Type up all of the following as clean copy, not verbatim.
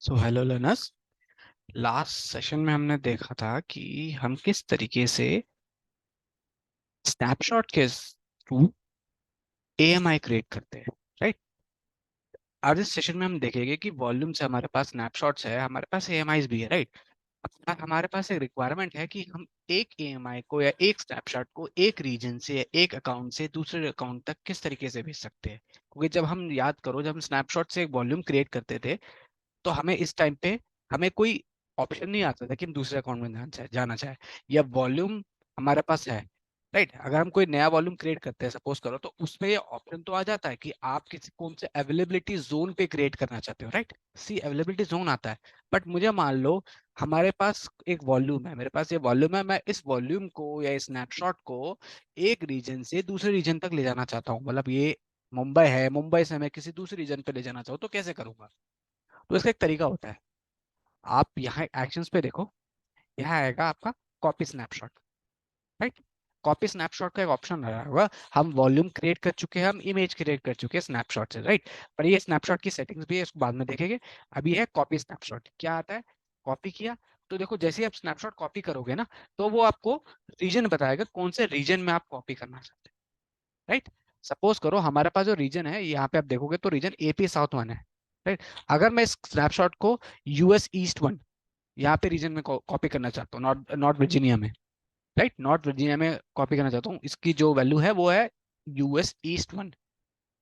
So hello learners. Last session में हमने देखा था कि हम किस तरीके से स्नैपशॉट के थ्रू एएमआई क्रिएट करते हैं, राइट। आज इस सेशन में हम देखेंगे कि वॉल्यूम से हमारे पास स्नैपशॉट्स है, हमारे पास एएमआईज भी है, राइट। अब हमारे पास एक रिक्वायरमेंट है कि हम एक एएमआई को या एक स्नैपशॉट को एक रीजन से या एक अकाउंट से दूसरे अकाउंट तक किस तरीके से भेज सकते हैं। क्योंकि जब हम याद करो, जब हम स्नैपशॉट से एक वॉल्यूम क्रिएट करते थे तो हमें इस टाइम पे हमें कोई ऑप्शन नहीं आता था कि हम दूसरे अकाउंट में जाना चाहे या वॉल्यूम हमारे पास है, राइट। अगर हम कोई नया वॉल्यूम क्रिएट करते हैं सपोज करो, तो उसमें ये ऑप्शन तो आ जाता है कि आप किसी कौन से अवेलेबिलिटी जोन पे क्रिएट करना चाहते हो, राइट। सी अवेलेबिलिटी जोन आता है। बट मुझे मान लो हमारे पास एक वॉल्यूम है, मेरे पास ये वॉल्यूम है, मैं इस वॉल्यूम को या स्नैपशॉट को एक रीजन से दूसरे रीजन तक ले जाना चाहता हूँ। मतलब ये मुंबई है, मुंबई से मैं किसी दूसरे रीजन पे ले जाना चाहूँ तो कैसे करूंगा। तो इसका एक तरीका होता है। आप यहाँ एक्शंस पे देखो, यहाँ आएगा आपका copy snapshot, right. Copy snapshot का एक ऑप्शन आ रहा होगा। हम वॉल्यूम क्रिएट कर चुके हैं, हम इमेज क्रिएट कर चुके हैं स्नैपशॉट से, राइट। पर ये स्नैपशॉट की सेटिंग्स भी है, इसको बाद में देखेंगे। अभी है कॉपी स्नैपशॉट। क्या आता है? कॉपी किया तो देखो, जैसे ही आप स्नैपशॉट कॉपी करोगे ना, तो वो आपको रीजन बताएगा कौन से रीजन में आप कॉपी करना चाहते हैं, राइट। सपोज करो हमारे पास जो रीजन है, यहाँ पे आप देखोगे तो रीजन एपी साउथ वन है, राइट। अगर मैं इस स्नैपशॉट को यूएस ईस्ट वन यहाँ पे रीजन में कॉपी करना चाहता हूँ, नॉर्थ नॉर्थ वर्जीनिया में, राइट। नॉर्थ वर्जीनिया में कॉपी करना चाहता हूँ, इसकी जो वैल्यू है वो है यूएस ईस्ट वन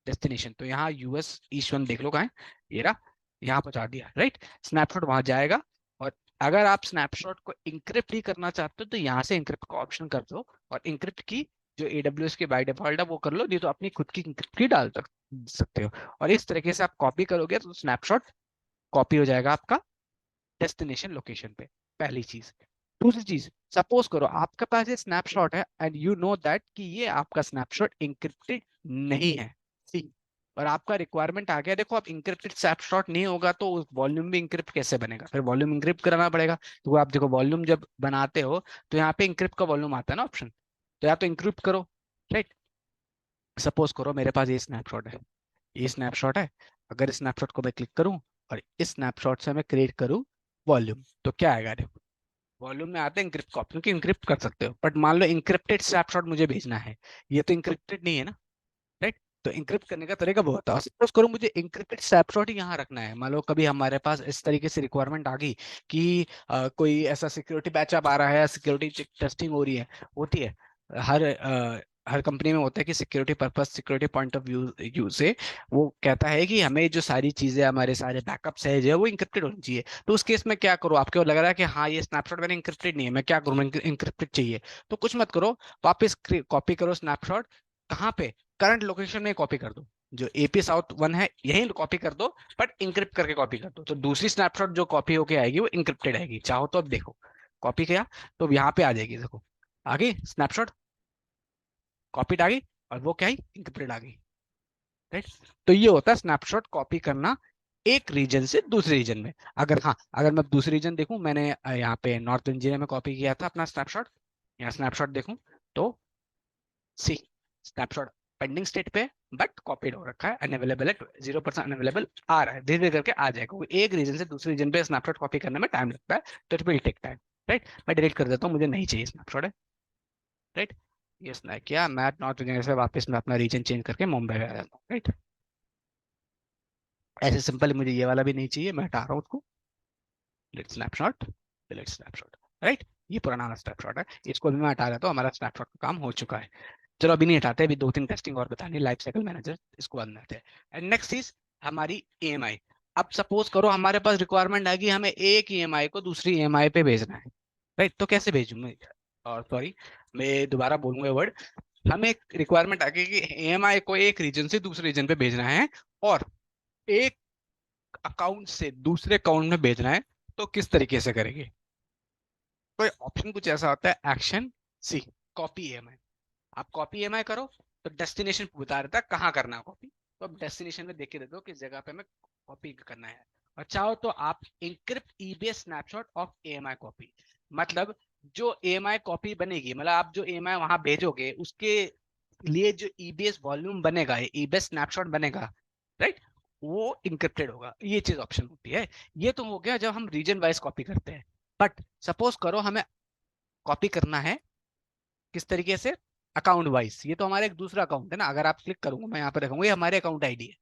डेस्टिनेशन। तो यहाँ यूएस ईस्ट वन देख लो कहाँ है, ये रहा, यहाँ पहुंचा दिया, राइट। स्नैपशॉट वहां जाएगा। और अगर आप स्नैपशॉट को इंक्रिप्ट ही करना चाहते हो तो यहाँ से इंक्रिप्ट का ऑप्शन कर दो, और इंक्रिप्ट की जो एडब्ल्यूएस की बाय डिफॉल्ट है वो कर लो, नहीं तो अपनी खुद की इंक्रिप्ट की डाल सकते हो। और इस तरीके से आप कॉपी करोगे तो स्नैपशॉट कॉपी हो जाएगा आपका डेस्टिनेशन लोकेशन पे। पहली चीज। दूसरी चीज, सपोज करो आपके पास ये स्नैपशॉट है एंड यू नो दैट कि ये आपका स्नैपशॉट इंक्रिप्टेड नहीं है, सी। और आपका रिक्वायरमेंट आ गया, देखो, अब इंक्रिप्टेड स्नैपशॉट नहीं होगा तो उस वॉल्यूम भी इंक्रिप्ट कैसे बनेगा, फिर वॉल्यूम इंक्रिप्ट कराना पड़ेगा। तो आप देखो, वॉल्यूम जब बनाते हो तो यहाँ पे इंक्रिप्ट का वॉल्यूम आता है ना ऑप्शन, तो या तो इंक्रिप्ट करो, राइट। सपोज करो मेरे पास ये स्नैपशॉट है, ये स्नैपशॉट है। अगर इस स्नैपशॉट को मैं क्लिक करूं और इस स्नैपशॉट से मैं क्रिएट करूं वॉल्यूम, तो क्या आएगा? देखो, वॉल्यूम में आता है इंक्रिप्ट का ऑप्शन, क्योंकि इंक्रिप्ट कर सकते हो। बट मान लो इंक्रिप्टेड स्नैपशॉट मुझे भेजना है, ये तो इंक्रिप्टेड नहीं है ना, राइट। तो इंक्रिप्ट करने का तरीका बहुत है। सपोज करो मुझे इंक्रिप्टेड स्नैपशॉट ही यहाँ रखना है। मान लो कभी हमारे पास इस तरीके से रिक्वायरमेंट आ गई कि कोई ऐसा सिक्योरिटी बैचअप आ रहा है, सिक्योरिटी टेस्टिंग हो रही है, होती है। हर हर कंपनी में होता है कि security purpose, security point of view से वो कहता है कि हमें जो सारी चीजें, हमारे सारे बैकअप्स है जो है वो इंक्रिप्टेड होनी चाहिए। तो उस केस में क्या करो, आपको लग रहा है कि हाँ ये स्नैपशॉट मैंने इंक्रिप्टेड नहीं है, मैं क्या करूँ, इंक्रिप्टेड चाहिए। तो कुछ मत करो, वापस कॉपी करो स्नैपशॉट। कहाँ पे? करंट लोकेशन में कॉपी कर दो, जो एपी साउथ वन है यही कॉपी कर दो, बट इंक्रिप्ट करके कॉपी कर दो। तो दूसरी स्नैपशॉट जो कॉपी होके आएगी वो इंक्रिप्टेड आएगी। चाहो तो अब देखो, कॉपी किया तो यहाँ पे आ जाएगी, देखो आ गई स्नैपशॉट, कॉपीड आ गई, और वो क्या है, इंक्रिप्टेड आ गई, राइट। तो ये होता है स्नैपशॉट कॉपी करना एक रीजन से दूसरे रीजन में। अगर हाँ, अगर मैं दूसरे रीजन देखूं, मैंने यहाँ पे नॉर्थ इंजीनियर में कॉपी किया था अपना स्नैपशॉट, यहाँ स्नैपशॉट देखूं तो सी स्नैपशॉट पेंडिंग स्टेट पे, बट कॉपीड हो रखा है, अनअवेलेबल है, 0% अनअवेलेबल आ रहा है, धीरे धीरे करके आ जाएगा। वो एक रीजन से दूसरे रीजन पे स्नैपशॉट कॉपी करने में टाइम लगता है, तो it will take time, right. मैं डिलीट कर देता हूँ, मुझे नहीं चाहिए स्नैपशॉट है, राइट। ये स्नैप किया, मैं नॉर्थ इंडिया से वापस मैं अपना रीजन चेंज करके मुंबई में आ जाता हूँ, राइट। ऐसे सिंपल, मुझे ये वाला भी नहीं चाहिए, मैं हटा रहा हूँ उसको, delete snapshot, delete snapshot, right. ये पुराना वाला स्नैपशॉट है, इसको भी मैं हटा देता हूँ, हमारा स्नैपशॉट का काम हो चुका है। चलो अभी नहीं हटाते, अभी दो तीन टेस्टिंग और बतानी, लाइफ साइकिल मैनेजर, इसको बंद करते हैं। एंड नेक्स्ट इज हमारी ईएमआई। अब सपोज करो हमारे पास रिक्वायरमेंट है कि हमें एक ईएमआई को दूसरी ईएमआई पे भेजना है, राइट। तो कैसे भेजूं मैं? और सॉरी, मैं दोबारा बोलूंगा वर्ड। हमें एक रिक्वायरमेंट आ गई कि ईएमआई को एक रीजन से दूसरे रीजन पे भेजना है, और एक अकाउंट से दूसरे अकाउंट में भेजना है। तो किस तरीके से करेंगे? तो ऑप्शन कुछ ऐसा होता है, एक्शन सी, कॉपी ईएमआई। आप कॉपी ईएमआई करो तो डेस्टिनेशन बता देता है कहाँ करना है कॉपी। तो आप डेस्टिनेशन में देख के देते हो किस जगह पे हमें कॉपी करना है। और चाहो तो आप encrypt EBS snapshot of AMI copy, मतलब जो एएमआई कॉपी बनेगी, मतलब आप जो एएमआई वहां भेजोगे उसके लिए जो ईबीएस वॉल्यूम बनेगा, ईबीएस स्नैपशॉट बनेगा, राइट। वो इंक्रिप्टेड होगा, ये चीज ऑप्शन होती है। ये तो हो गया जब हम रीजन वाइज कॉपी करते हैं। बट सपोज करो हमें कॉपी करना है किस तरीके से, अकाउंट वाइज। ये तो हमारा एक दूसरा अकाउंट है ना, अगर आप क्लिक करूंगा मैं यहाँ पे देखूंगा ये हमारे अकाउंट आईडी है।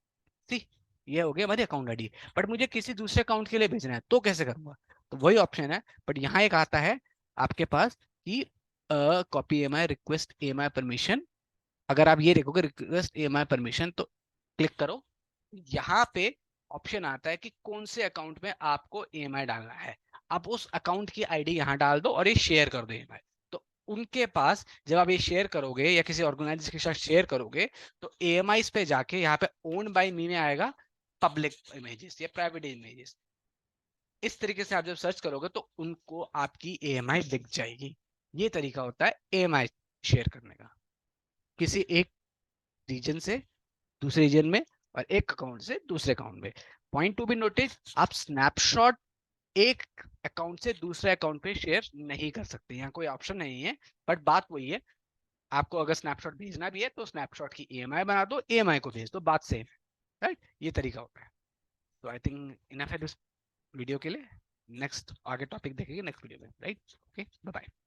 सी, ये हो गया हमारी अकाउंट आईडी। बट मुझे किसी दूसरे अकाउंट के लिए भेजना है तो कैसे करूंगा, तो वही ऑप्शन है। बट यहाँ एक आता है आपके पास कि कॉपी एम आई, रिक्वेस्ट एम आई परमिशन। अगर आप ये देखोगे रिक्वेस्ट एम आई परमिशन तो क्लिक करो, यहाँ पे ऑप्शन आता है कि कौन से अकाउंट में आपको ईएमआई डालना है। आप उस अकाउंट की आईडी यहाँ डाल दो और ये शेयर कर दो ईएमआई। तो उनके पास जब आप ये शेयर करोगे या किसी ऑर्गेनाइजेशन के साथ शेयर करोगे तो एएमआई पे जाके यहाँ पे ओन बाय मी में आएगा पब्लिक इमेजेस या प्राइवेट इमेजेस। इस तरीके से आप जब सर्च करोगे तो उनको आपकी एएमआई दिख जाएगी। ये तरीका होता है एएमआई शेयर करने का, किसी एक रीजन से दूसरे रीजन में और एक अकाउंट से दूसरे अकाउंट में। पॉइंट टू बी नोटिस, आप स्नैपशॉट एक अकाउंट से दूसरे अकाउंट पे शेयर नहीं कर सकते, यहाँ कोई ऑप्शन नहीं है। बट बात वही है, आपको अगर स्नैपशॉट भेजना भी है तो स्नैपशॉट की ईएमआई बना दो, ईएमआई को भेज दो, बात सेम है। राइट, ये तरीका होता है। तो आई थिंक इनफ है इस वीडियो के लिए। नेक्स्ट आगे टॉपिक देखेंगे नेक्स्ट वीडियो में। Right, okay, bye bye.